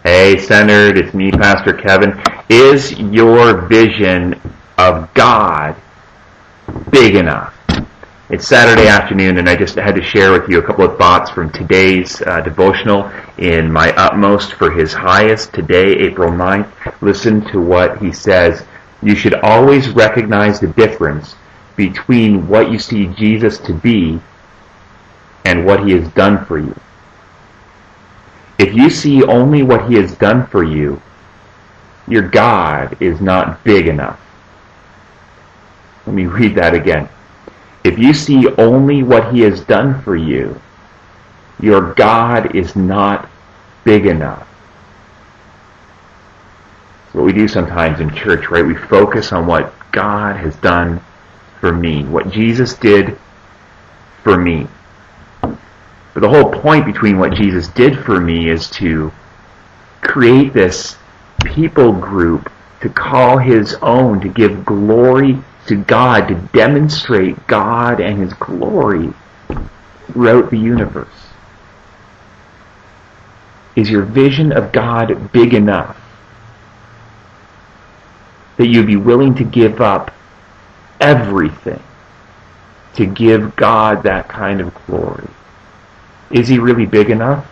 Hey, Centered, it's me, Pastor Kevin. Is your vision of God big enough? It's Saturday afternoon, and I just had to share with you a couple of thoughts from today's devotional in My Utmost for His Highest. Today, April 9th, listen to what he says. You should always recognize the difference between what you see Jesus to be and what He has done for you. If you see only what He has done for you, your God is not big enough. Let me read that again. If you see only what He has done for you, your God is not big enough. It's what we do sometimes in church, right? We focus on what God has done for me, what Jesus did for me. But the whole point between what Jesus did for me is to create this people group to call His own, to give glory to God, to demonstrate God and His glory throughout the universe. Is your vision of God big enough that you'd be willing to give up everything to give God that kind of glory? Is He really big enough?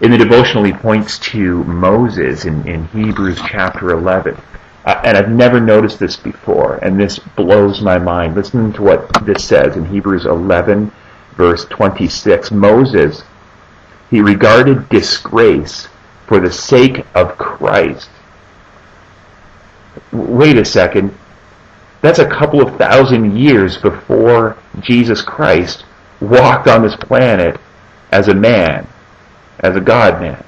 In the devotional, he points to Moses in Hebrews chapter 11. And I've never noticed this before, and this blows my mind. Listen to what this says in Hebrews 11, verse 26. Moses, he regarded disgrace for the sake of Christ. Wait a second. That's a couple of thousand years before Jesus Christ walked on this planet as a man, as a God-man.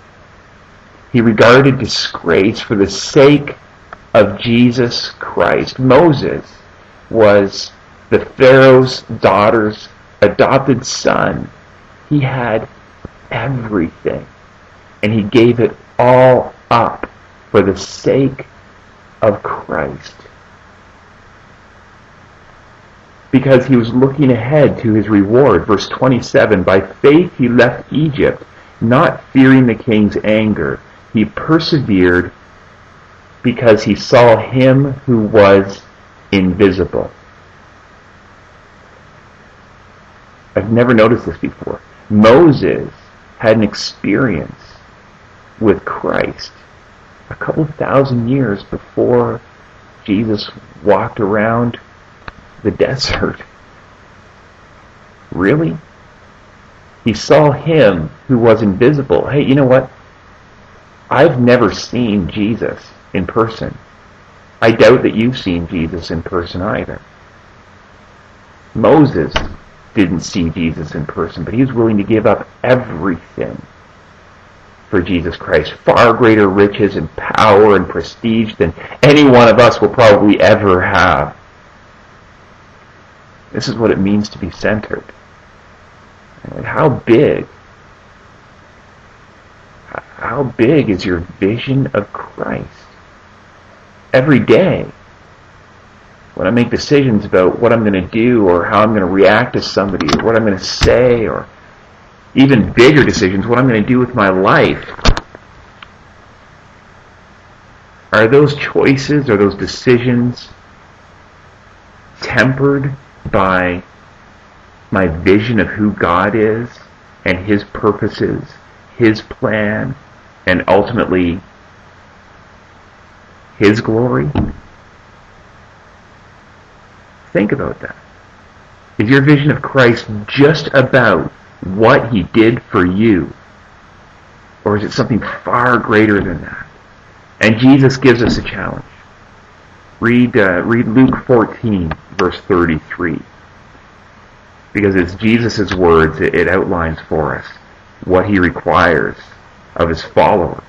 He regarded disgrace for the sake of Jesus Christ. Moses was the Pharaoh's daughter's adopted son. He had everything, and he gave it all up for the sake of Christ. Because he was looking ahead to his reward. Verse 27, by faith he left Egypt, not fearing the king's anger. He persevered because he saw Him who was invisible. I've never noticed this before. Moses had an experience with Christ a couple thousand years before Jesus walked around the desert. Really? He saw Him who was invisible. Hey, you know what? I've never seen Jesus in person. I doubt that you've seen Jesus in person either. Moses didn't see Jesus in person, but he was willing to give up everything for Jesus Christ. Far greater riches and power and prestige than any one of us will probably ever have. This is what it means to be centered. How big is your vision of Christ? Every day, when I make decisions about what I'm going to do or how I'm going to react to somebody or what I'm going to say, or even bigger decisions, what I'm going to do with my life, are those choices, are those decisions tempered by my vision of who God is and His purposes, His plan, and ultimately His glory? Think about that. Is your vision of Christ just about what He did for you? Or is it something far greater than that? And Jesus gives us a challenge. Read Luke 14, verse 33. Because it's Jesus' words, it outlines for us what He requires of His followers.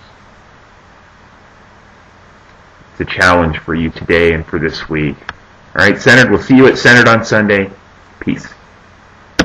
It's a challenge for you today and for this week. All right, Centered, we'll see you at Centered on Sunday. Peace.